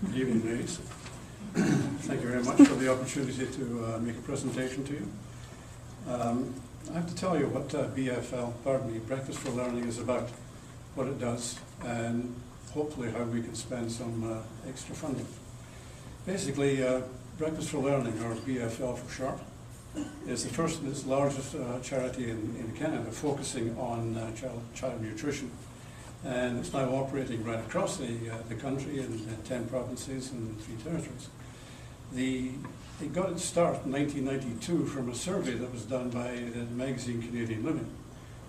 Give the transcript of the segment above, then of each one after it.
Good evening, ladies. Thank you very much for the opportunity to make a presentation to you. I have to tell you what Breakfast for Learning is about, what it does, and hopefully how we can spend some extra funding. Basically, Breakfast for Learning, or BFL for short, is the first and its largest charity in Canada focusing on child nutrition. And it's now operating right across the country in 10 provinces and 3 territories. It got its start in 1992 from a survey that was done by the magazine Canadian Living,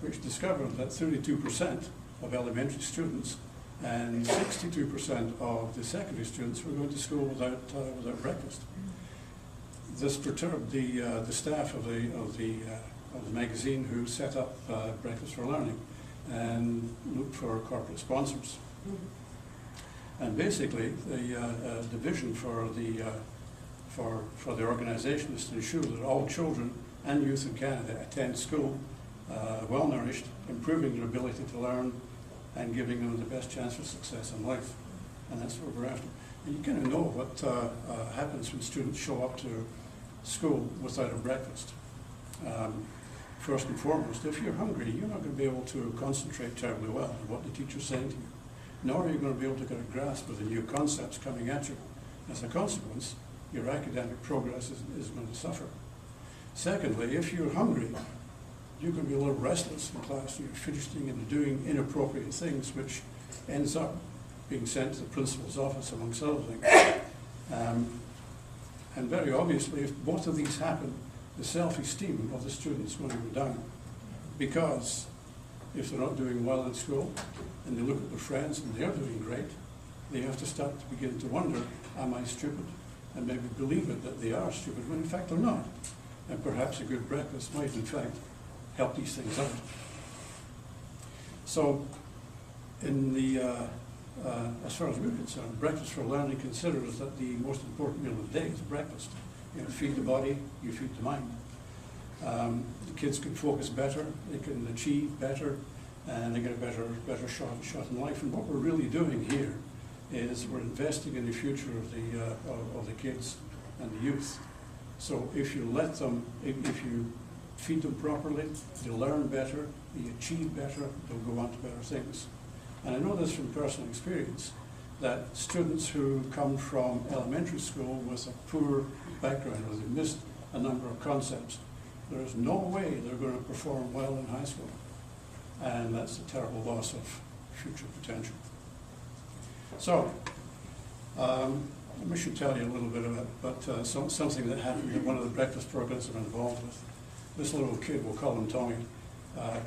which discovered that 32% of elementary students and 62% of the secondary students were going to school without breakfast. This perturbed the staff of the magazine, who set up Breakfast for Learning and looked for corporate sponsors. And basically, the vision for the organisation is to ensure that all children and youth in Canada attend school well nourished, improving their ability to learn and giving them the best chance for success in life. And that's what we're after. And you kind of know what happens when students show up to school without a breakfast. First and foremost, if you're hungry, you're not going to be able to concentrate terribly well on what the teacher's saying to you, nor are you going to be able to get a grasp of the new concepts coming at you. As a consequence, your academic progress is going to suffer. Secondly, if you're hungry, you're going to be a little restless in class. You're fidgeting and doing inappropriate things, which ends up being sent to the principal's office, amongst other things. And very obviously, if both of these happen, the self-esteem of the student is going to go down, because if they're not doing well in school and they look at their friends and they're doing great, they have to start to begin to wonder, am I stupid? And maybe believe it that they are stupid when in fact they're not. And perhaps a good breakfast might in fact help these things out. So in as far as we're concerned, Breakfast for Learning considers that the most important meal of the day is breakfast. You know, feed the body, you feed the mind. The kids can focus better, they can achieve better, and they get a better shot in life. And what we're really doing here is we're investing in the future of the kids and the youth. So if you let them, if you feed them properly, they'll learn better, they achieve better, they'll go on to better things. And I know this from personal experience, that students who come from elementary school with a poor background, or they've missed a number of concepts, there's no way they're going to perform well in high school. And that's a terrible loss of future potential. So, I should tell you a little bit about it, but something that happened in one of the breakfast programs I'm involved with. This little kid, we'll call him Tommy,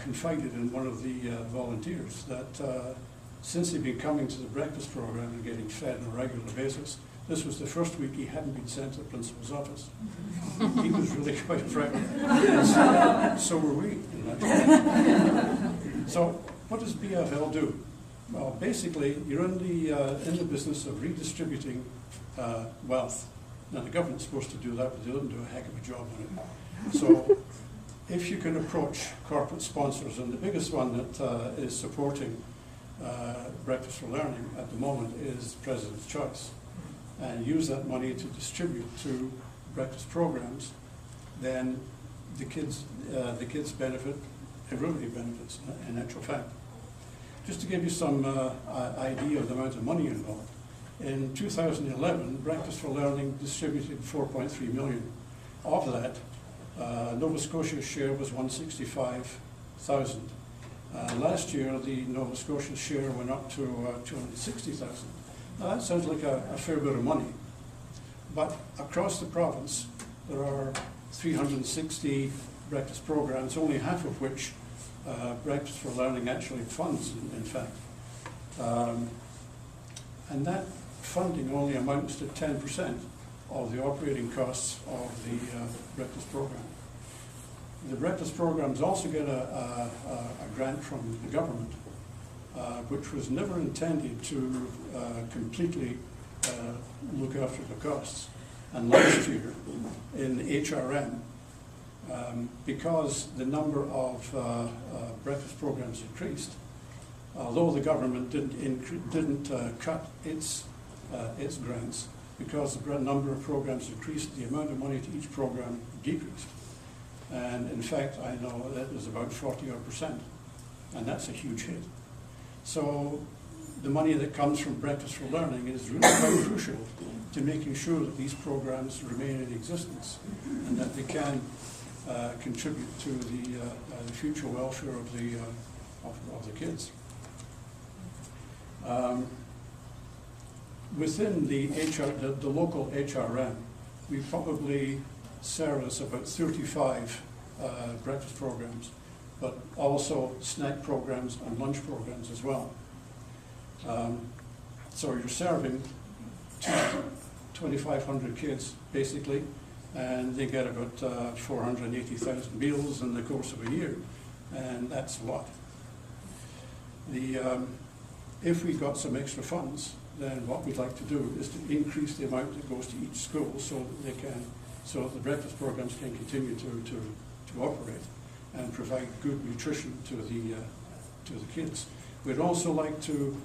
confided in one of the volunteers that since he'd been coming to the breakfast program and getting fed on a regular basis, this was the first week he hadn't been sent to the principal's office. He was really quite frightened. So were we. So what does BFL do? Well, basically, you're in the business of redistributing wealth. Now, the government's supposed to do that, but they don't do a heck of a job on it. So if you can approach corporate sponsors, and the biggest one that is supporting Breakfast for Learning at the moment is President's Choice, and use that money to distribute to breakfast programs, then the kids benefit, everybody benefits in actual fact. Just to give you some idea of the amount of money involved, in 2011, Breakfast for Learning distributed 4.3 million. Of that, Nova Scotia's share was 165,000. Last year, the Nova Scotia share went up to 260,000. Now that sounds like a fair bit of money, but across the province, there are 360 breakfast programs, only half of which Breakfast for Learning actually funds, in fact. And that funding only amounts to 10% of the operating costs of the breakfast program. The breakfast programs also get a grant from the government, which was never intended to completely look after the costs. And last year, in HRM, because the number of breakfast programs increased, although the government didn't cut its its grants. Because the number of programs increased, the amount of money to each program decreased. And in fact, I know that is about 40%, and that's a huge hit. So the money that comes from Breakfast for Learning is really quite crucial to making sure that these programs remain in existence and that they can contribute to the future welfare of the kids. Within the local HRM, we probably service about 35 breakfast programs, but also snack programs and lunch programs as well. So you're serving 2,500 kids basically, and they get about 480,000 meals in the course of a year, and that's a lot. If we got some extra funds, then what we'd like to do is to increase the amount that goes to each school so that the breakfast programs can continue to operate and provide good nutrition to the kids. We'd also like to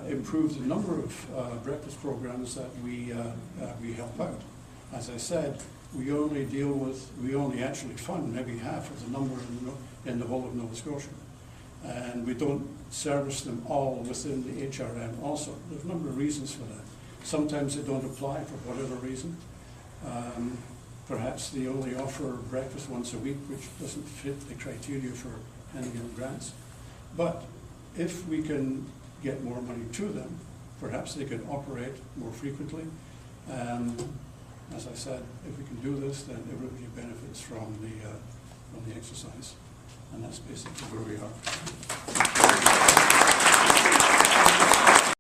improve the number of breakfast programs that we help out. As I said, we only actually fund maybe half of the number in the whole of Nova Scotia. And we don't service them all within the HRM also. There's a number of reasons for that. Sometimes they don't apply for whatever reason. Perhaps they only offer breakfast once a week, which doesn't fit the criteria for any grants. But if we can get more money to them, perhaps they can operate more frequently. As I said, if we can do this, then everybody benefits from the exercise. And that's basically where we are.